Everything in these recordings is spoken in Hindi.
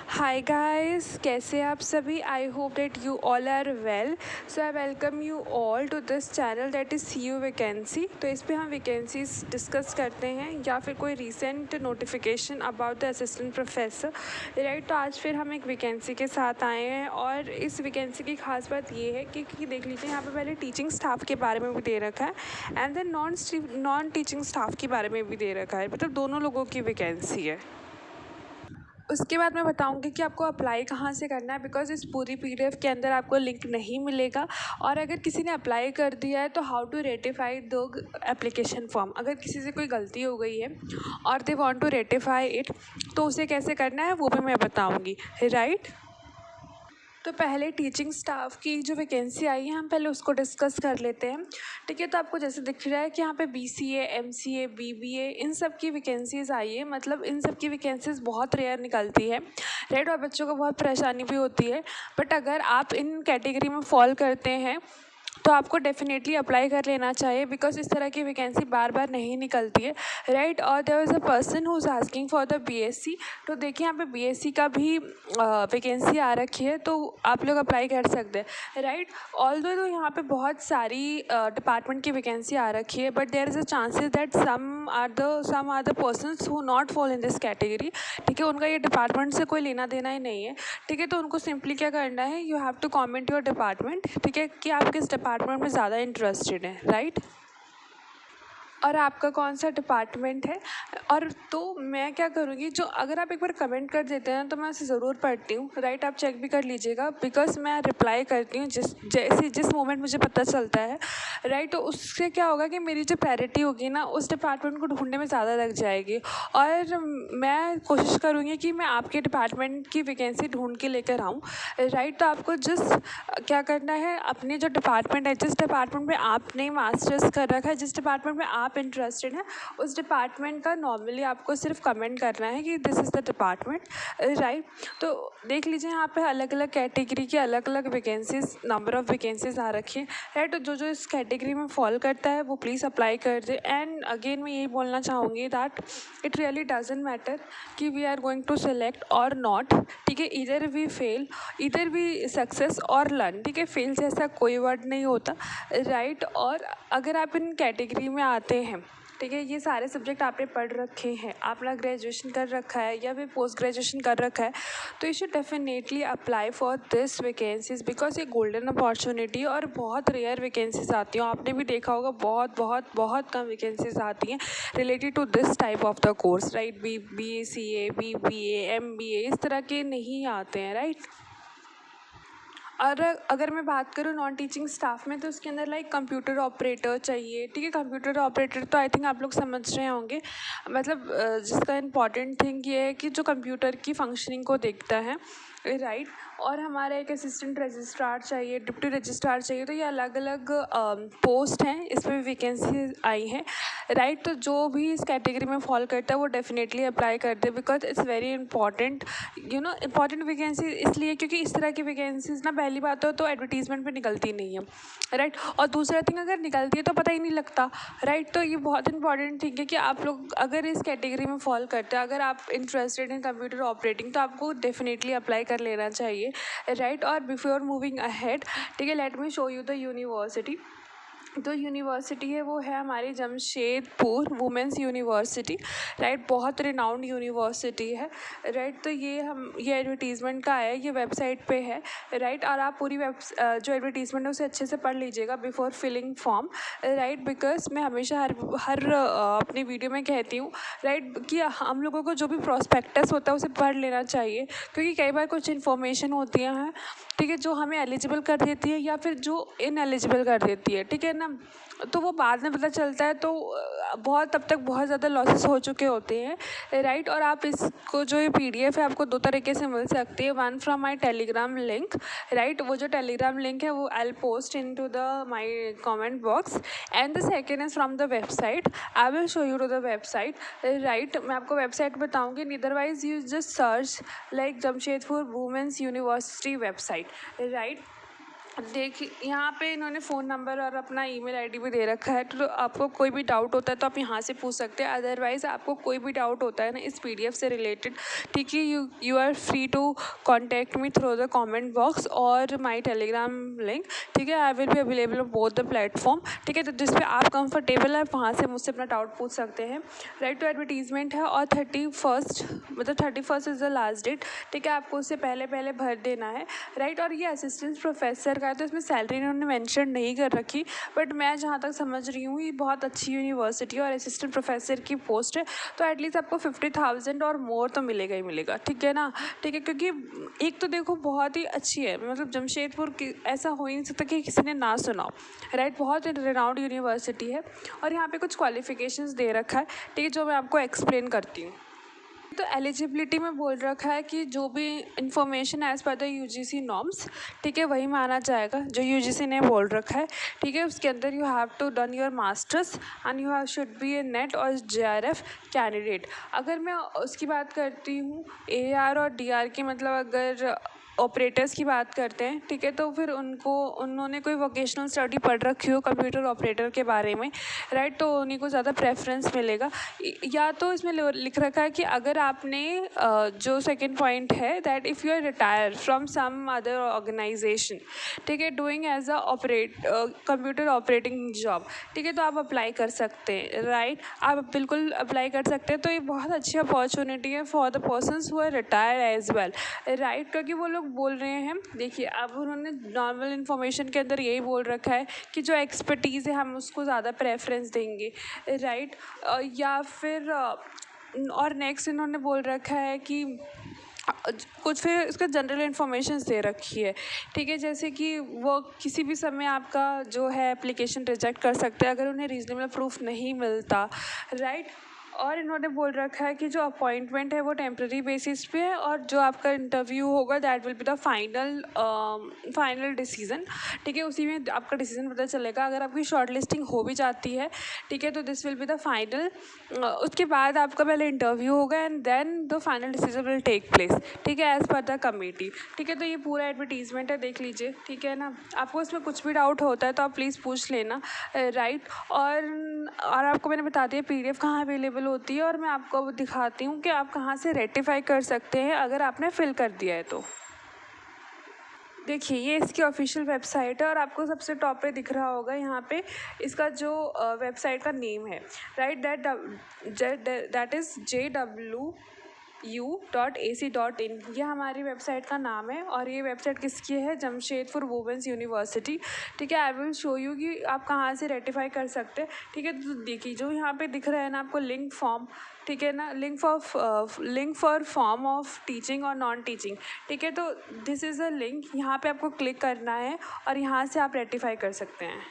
हाय गाइस, कैसे आप सभी। I hope that you all are well. So I welcome you all to this channel that is see you vacancy. तो इस पे हम वैकेंसीज डिस्कस करते हैं या फिर कोई recent notification about the assistant professor, right. तो आज फिर हम एक वैकेंसी के साथ आए हैं और इस वैकेंसी की खास बात ये है कि देख लीजिए यहाँ पे पहले टीचिंग स्टाफ के बारे में भी दे रखा है and then non teaching staff के बारे में भी दे रखा है, मतलब दोनों लोगों की वैकेंसी है। उसके बाद मैं बताऊंगी कि आपको अप्लाई कहाँ से करना है, बिकॉज इस पूरी पीडीएफ के अंदर आपको लिंक नहीं मिलेगा। और अगर किसी ने अप्लाई कर दिया है तो how to rectify the application form, अगर किसी से कोई गलती हो गई है और they want to rectify it तो उसे कैसे करना है वो भी मैं बताऊंगी, राइट। तो पहले टीचिंग स्टाफ की जो वैकेंसी आई है हम पहले उसको डिस्कस कर लेते हैं, ठीक है। तो आपको जैसे दिख रहा है कि यहाँ पे BCA, MCA, BBA इन सब की वैकेंसीज आई है, मतलब इन सब की वैकेंसीज बहुत रेयर निकलती है, राइट। और बच्चों को बहुत परेशानी भी होती है, बट अगर आप इन कैटेगरी में फॉल करते हैं तो आपको डेफिनेटली अप्लाई कर लेना चाहिए, बिकॉज इस तरह की वैकेंसी बार बार नहीं निकलती है, राइट। और there is a person who is asking for the BSc। तो देखिए यहाँ पे BSc का भी वैकेंसी आ रखी है, तो आप लोग अप्लाई कर सकते हैं, राइट। ऑल्दो तो यहाँ पे बहुत सारी डिपार्टमेंट की वैकेंसी आ रखी है, but there is a chances that some are the persons who not fall in this category, ठीक है। उनका ये डिपार्टमेंट से कोई लेना देना ही नहीं है, ठीक है। तो उनको सिंपली क्या करना है, you have to comment your department, ठीक है, कि आप किस डिपार्टमेंट में ज़्यादा इंटरेस्टेड हैं, राइट। और आपका कौन सा डिपार्टमेंट है। और तो मैं क्या करूँगी, जो अगर आप एक बार कमेंट कर देते हैं तो मैं उसे ज़रूर पढ़ती हूँ, राइट। आप चेक भी कर लीजिएगा, बिकॉज मैं रिप्लाई करती हूँ जिस मोमेंट मुझे पता चलता है, राइट। तो उससे क्या होगा कि मेरी जो प्रायोरिटी होगी ना उस डिपार्टमेंट को ढूंढने में ज़्यादा लग जाएगी। और मैं कोशिश करूँगी कि मैं आपके डिपार्टमेंट की वैकेंसी ढूंढ के लेकर आऊँ, राइट। तो आपको क्या करना है, अपने जो डिपार्टमेंट है, जिस डिपार्टमेंट में आपने मास्टर्स कर रखा है, जिस डिपार्टमेंट में आप इंटरेस्टेड हैं, उस डिपार्टमेंट का नॉर्मली आपको सिर्फ कमेंट करना है कि this is the department, right. तो देख लीजिए यहाँ पे अलग अलग कैटेगरी की अलग अलग वैकेंसीज, नंबर ऑफ़ वैकेंसीज आ रखी है, राइट। तो जो जो इस कैटेगरी में फॉल करता है वो प्लीज़ अप्लाई कर दे। एंड अगेन मैं यही बोलना चाहूँगी that it really doesn't matter कि we are going to select और नॉट, ठीक है। इधर वी फेल, इधर वी सक्सेस और लर्न, ठीक है। फेल जैसा कोई वर्ड नहीं होता, राइट। और अगर आप इन कैटेगरी में आते हैं, ठीक है, ये सारे सब्जेक्ट आपने पढ़ रखे हैं, आपने ग्रेजुएशन कर रखा है या फिर पोस्ट ग्रेजुएशन कर रखा है, तो you should definitely apply for this vacancies, because ये गोल्डन अपॉर्चुनिटी और बहुत रेयर वैकेंसीज आती हैं। आपने भी देखा होगा बहुत बहुत बहुत कम वैकेंसीज आती हैं related to this type of the course, right. BCA, BBA, MBA इस तरह के नहीं आते हैं, राइट। और अगर मैं बात करूँ नॉन टीचिंग स्टाफ में, तो उसके अंदर लाइक कंप्यूटर ऑपरेटर चाहिए, ठीक है। कंप्यूटर ऑपरेटर तो आई थिंक आप लोग समझ रहे होंगे, मतलब जिसका इम्पॉर्टेंट थिंग ये है कि जो कंप्यूटर की फंक्शनिंग को देखता है, राइट। और हमारा एक असिस्टेंट रजिस्ट्रार चाहिए, डिप्टी रजिस्ट्रार चाहिए। तो ये अलग अलग पोस्ट हैं, इसमें वैकेंसी आई हैं, राइट। तो जो भी इस कैटेगरी में फॉल करता है वो डेफिनेटली अप्लाई कर दे, because it's very important, important vacancy इसलिए क्योंकि इस तरह की वैकेंसीज ना पहली बात तो एडवर्टीजमेंट में निकलती नहीं है, राइट। और दूसरा थिंग, अगर निकलती है तो पता ही नहीं लगता, राइट। तो ये बहुत इंपॉर्टेंट थिंग है कि आप लोग अगर इस कैटेगरी में फॉल करते हैं, अगर आप इंटरेस्टेड इन कंप्यूटर ऑपरेटिंग, तो आपको डेफिनेटली अप्लाई कर लेना चाहिए, राइट। और बिफोर मूविंग अहेड, ठीक है, let me show you the university. तो यूनिवर्सिटी है वो है हमारी जमशेदपुर वुमेंस यूनिवर्सिटी, राइट। बहुत रिनाउंड यूनिवर्सिटी है, राइट। तो ये एडवर्टीज़मेंट का है, ये वेबसाइट पे है, राइट। और आप पूरी जो एडवर्टीज़मेंट है उसे अच्छे से पढ़ लीजिएगा before filling form, right. Because मैं हमेशा हर अपनी वीडियो में कहती हूँ, राइट, कि हम लोगों को जो भी प्रॉस्पेक्टस होता है उसे पढ़ लेना चाहिए, क्योंकि कई बार कुछ इन्फॉर्मेशन होती हैं, ठीक है, जो हमें एलिजिबल कर देती है या फिर जो इनएलिजिबल कर देती है, ठीक है ना। तो वो बाद में पता चलता है, तो बहुत तब तक बहुत ज़्यादा लॉसेस हो चुके होते हैं, राइट। और आप इसको जो ये PDF है आपको दो तरीके से मिल सकती है, one from my Telegram link, right. वो जो टेलीग्राम लिंक है वो I will post in to the my comment box, and the second is from the website. I will show you to the website, right. मैं आपको वेबसाइट बताऊँगी, otherwise you just search like Jamshedpur women's university website, right. देखिए यहाँ पे इन्होंने फ़ोन नंबर और अपना ईमेल आईडी भी दे रखा है, तो आपको कोई भी डाउट होता है तो आप यहाँ से पूछ सकते हैं। अदरवाइज़ आपको कोई भी डाउट होता है ना इस पीडीएफ से रिलेटेड, ठीक है, you are free to contact me through the comment box और माय टेलीग्राम लिंक, ठीक है। I will be available on both the platform, ठीक है। तो जिस पे आप कंफर्टेबल है वहाँ से मुझसे अपना डाउट पूछ सकते हैं। राइट टू एडवर्टीजमेंट है और 31 मतलब 31 इज़ द लास्ट डेट, ठीक है। आपको उससे पहले पहले भर देना है। राइट, और ये असिस्टेंट प्रोफेसर का है तो इसमें सैलरी इन्होंने मेंशन नहीं कर रखी, बट मैं जहाँ तक समझ रही हूँ ये बहुत अच्छी यूनिवर्सिटी और असिस्टेंट प्रोफेसर की पोस्ट है, तो एटलीस्ट आपको 50,000 और मोर तो मिलेगा ही मिलेगा, ठीक है ना। ठीक है, क्योंकि एक तो देखो बहुत ही अच्छी है, मतलब जमशेदपुर की ऐसा हो ही नहीं सकता कि किसी ने ना सुना हो। राइट, बहुत रिनाउंड यूनिवर्सिटी है और यहाँ पे कुछ क्वालिफिकेशंस दे रखा है, ठीक है, जो मैं आपको एक्सप्लेन करती हूँ। तो एलिजिबिलिटी में बोल रखा है कि जो भी information as per the UGC norms, ठीक है, वही माना जाएगा जो यूजीसी ने बोल रखा है, ठीक है। उसके अंदर you have to done your masters and you have should be a NET और जेआरएफ कैंडिडेट। अगर मैं उसकी बात करती हूँ एआर और डीआर की, मतलब अगर ऑपरेटर्स की बात करते हैं, ठीक है, तो फिर उन्होंने कोई वोकेशनल स्टडी पढ़ रखी हो कंप्यूटर ऑपरेटर के बारे में, राइट, तो उन्हीं को ज़्यादा प्रेफरेंस मिलेगा। या तो इसमें लिख रखा है कि अगर आपने जो सेकंड पॉइंट है that if you are retire from some other organisation, ठीक है, doing as a computer operating job, ठीक है, तो आप अप्लाई कर सकते हैं। राइट, आप बिल्कुल अप्लाई कर सकते हैं। तो ये बहुत अच्छी अपॉर्चुनिटी है for the persons who are retire as well. Right, क्योंकि वो लोग बोल रहे हैं, देखिए अब उन्होंने नॉर्मल इन्फॉर्मेशन के अंदर यही बोल रखा है कि जो एक्सपर्टीज़ है हम उसको ज़्यादा प्रेफरेंस देंगे। राइट, या फिर और नेक्स्ट इन्होंने बोल रखा है कि कुछ फिर इसका जनरल इन्फॉर्मेशन दे रखी है, ठीक है, जैसे कि वो किसी भी समय आपका जो है एप्लीकेशन रिजेक्ट कर सकते हैं अगर उन्हें रीजनेबल प्रूफ नहीं मिलता। राइट, और इन्होंने बोल रखा है कि जो अपॉइंटमेंट है वो टेम्प्रेरी बेसिस पे है और जो आपका इंटरव्यू होगा that will be the final decision, ठीक है, उसी में आपका डिसीजन पता चलेगा। अगर आपकी शॉर्ट लिस्टिंग हो भी जाती है, ठीक है, तो this will be the final, उसके बाद आपका पहले इंटरव्यू होगा and then the final decision will take place, ठीक है, एज़ पर द कमेटी, ठीक है। तो ये पूरा एडवर्टीजमेंट है, देख लीजिए, ठीक है ना। आपको इसमें कुछ भी डाउट होता है तो आप प्लीज़ पूछ लेना। राइट, और आपको मैंने बता दिया पीडीएफ कहाँ अवेलेबल होती है और मैं आपको अब दिखाती हूँ कि आप कहाँ से रेक्टिफाई कर सकते हैं अगर आपने फिल कर दिया है तो। देखिए ये इसकी ऑफिशियल वेबसाइट है और आपको सबसे टॉप पे दिख रहा होगा यहाँ पे इसका जो वेबसाइट का नेम है। राइट, दैट इज़ jwu.ac.in, यह हमारी वेबसाइट का नाम है और ये वेबसाइट किसकी है, जमशेदपुर वुमेन्स यूनिवर्सिटी, ठीक है। आई विल शो यू कि आप कहाँ से रेक्टिफाई कर सकते हैं, ठीक है। तो देखिए जो यहाँ पे दिख रहा है ना आपको लिंक फॉर्म, ठीक है ना, link for form of teaching और नॉन टीचिंग, ठीक है। तो दिस इज़ अ लिंक, यहाँ पे आपको क्लिक करना है और यहाँ से आप रेक्टिफाई कर सकते हैं।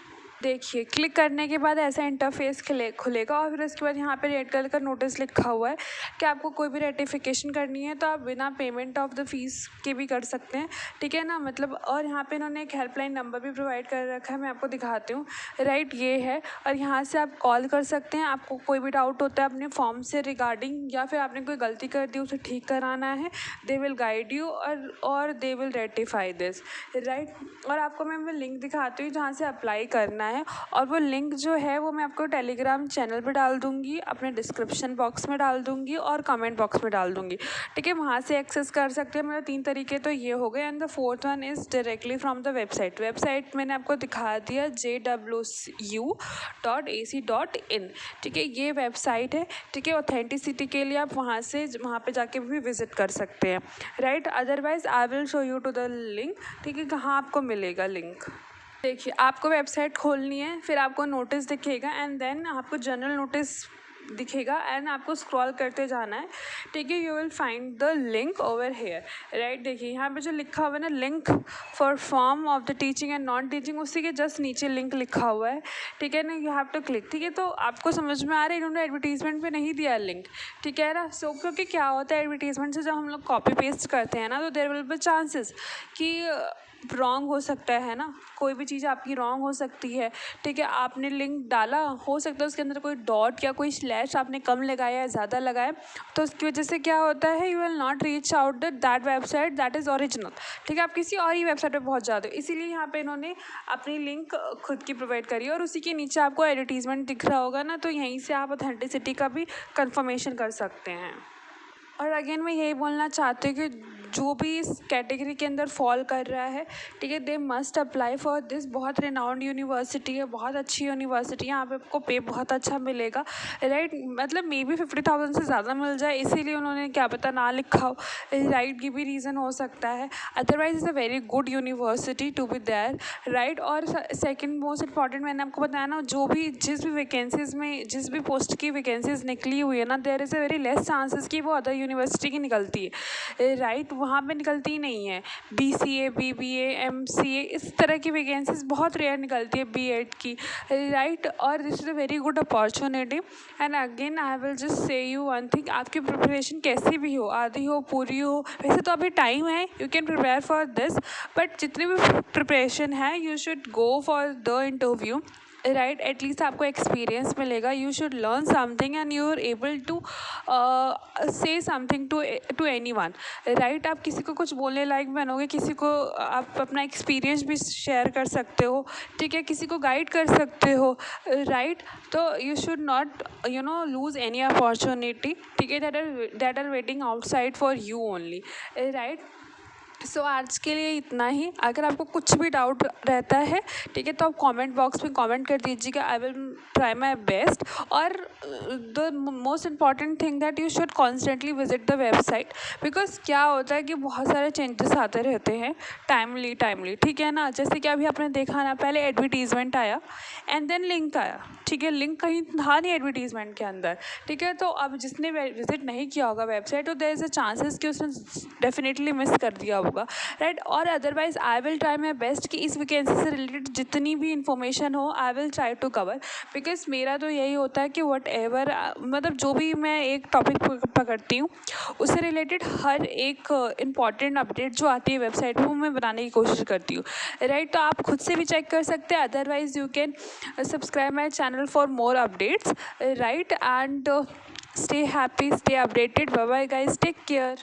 देखिए क्लिक करने के बाद ऐसा इंटरफेस खुलेगा और फिर उसके बाद यहाँ पे रेड कलर का नोटिस लिखा हुआ है कि आपको कोई भी रेटिफिकेशन करनी है तो आप बिना पेमेंट ऑफ द फीस के भी कर सकते हैं, ठीक है ना, मतलब। और यहाँ पे इन्होंने एक हेल्पलाइन नंबर भी प्रोवाइड कर रखा है, मैं आपको दिखाती हूँ। राइट, ये है, और यहाँ से आप कॉल कर सकते हैं। आपको कोई भी डाउट होता है अपने फॉर्म से रिगार्डिंग या फिर आपने कोई गलती कर दी उसे ठीक कराना है, दे विल गाइड यू और they will ratify this. Right, और आपको मैं लिंक दिखाती हूँ जहाँ से अप्लाई करना है और वो लिंक जो है वो मैं आपको टेलीग्राम चैनल पे डाल दूँगी, अपने डिस्क्रिप्शन बॉक्स में डाल दूँगी और कमेंट बॉक्स में डाल दूँगी, ठीक है। वहाँ से एक्सेस कर सकते हैं। मतलब 3 तरीके तो ये हो गए and the fourth one is directly from the website मैंने आपको दिखा दिया jwu.ac.in, ठीक है, ये वेबसाइट है, ठीक है। ऑथेंटिसिटी के लिए आप वहाँ पे जाके भी विजिट कर सकते हैं। Right, otherwise I will show you to the link, ठीक है, कहाँ आपको मिलेगा लिंक। देखिए आपको वेबसाइट खोलनी है, फिर आपको नोटिस दिखेगा एंड देन आपको जनरल नोटिस दिखेगा एंड आपको स्क्रॉल करते जाना है, ठीक है। You will find the link over here. Right, देखिए यहाँ पे जो लिखा हुआ है ना, link for form of the teaching and non teaching, उसी के जस्ट नीचे लिंक लिखा हुआ है, ठीक है ना। यू हैव टू क्लिक, ठीक है। तो आपको समझ में आ रहा है इन्होंने एडवर्टीजमेंट पे नहीं दिया लिंक, ठीक है ना। सो क्योंकि क्या होता है एडवर्टीजमेंट से जब हम लोग कॉपी पेस्ट करते हैं ना तो देयर विल बी चांसेस कि रॉन्ग हो सकता है ना, कोई भी चीज़ आपकी रॉन्ग हो सकती है, ठीक है। आपने लिंक डाला, हो सकता है उसके अंदर कोई डॉट या कोई लैश आपने कम लगाया है, ज़्यादा लगाया, तो उसकी वजह से क्या होता है, you will not reach out that website that is original. ठीक है, आप किसी और ही वेबसाइट पे पहुंच जाते हो। इसीलिए यहाँ पे इन्होंने अपनी लिंक खुद की प्रोवाइड करी है और उसी के नीचे आपको एडवर्टीजमेंट दिख रहा होगा ना, तो यहीं से आप ऑथेंटिसिटी का भी कंफर्मेशन कर सकते हैं। और अगेन मैं यही बोलना चाहती हूँ कि जो भी इस कैटेगरी के अंदर फॉल कर रहा है, ठीक है, they must apply for this. बहुत रिनाउंड यूनिवर्सिटी है, बहुत अच्छी यूनिवर्सिटी है, यहाँ पे आपको पे बहुत अच्छा मिलेगा, राइट। मतलब मे बी 50,000 से ज़्यादा मिल जाए, इसीलिए उन्होंने क्या पता ना लिखा हो, राइट। ये भी रीज़न हो सकता है, otherwise is a very good university to be there, right. और सेकेंड मोस्ट इंपॉर्टेंट, मैंने आपको बताया ना, जो भी जिस भी वैकेंसीज़ में जिस भी पोस्ट की वैकेंसीज निकली हुई है ना, there is a very less chances कि वो अदर यूनिवर्सिटी की निकलती है, राइट। वहाँ पे निकलती ही नहीं है। BCA, BBA, MCA इस तरह की वैकेंसीज बहुत रेयर निकलती है, B.Ed की, राइट। और this is a very good opportunity. And again I will just say you one thing, आपकी प्रिपरेशन कैसी भी हो, आधी हो पूरी हो, वैसे तो अभी टाइम है, you can prepare for this, but जितनी भी प्रिपरेशन है, you should go for the interview, right. At least आपको एक्सपीरियंस मिलेगा, you should learn something and you are able to say something to anyone, right. आप किसी को कुछ बोलने लायक बनोगे, किसी को आप अपना एक्सपीरियंस भी शेयर कर सकते हो, ठीक है, किसी को गाइड कर सकते हो, राइट। तो you should not lose any opportunity, ठीक है, that are waiting outside for you only, right. So आज के लिए इतना ही। अगर आपको कुछ भी डाउट रहता है, ठीक है, तो आप कमेंट बॉक्स में कमेंट कर दीजिएगा, I will try my best. और the most important thing that you should constantly visit the website, because क्या होता है कि बहुत सारे चेंजेस आते रहते हैं टाइमली, ठीक है ना। जैसे कि अभी आपने देखा ना, पहले एडवर्टीजमेंट आया एंड देन लिंक आया, ठीक है, लिंक कहीं था नहीं एडवर्टीजमेंट के अंदर, ठीक है। तो अब जिसने विजिट नहीं किया होगा वेबसाइट, तो देयर इज़ अ चांसेस कि उसने डेफिनेटली मिस कर दिया होगा, राइट। और otherwise I will try my best कि इस वैकेंसी से रिलेटेड जितनी भी इंफॉर्मेशन हो, I will try to cover, because मेरा तो यही होता है कि वट एवर, मतलब जो भी मैं एक टॉपिक पकड़ती हूँ, उससे रिलेटेड हर एक इम्पॉर्टेंट अपडेट जो आती है वेबसाइट पर, वो मैं बनाने की कोशिश करती हूँ, राइट। तो आप खुद से भी चेक कर सकते हैं, otherwise you can subscribe my channel for more updates, right. And stay happy, stay updated. Bye bye guys, take care.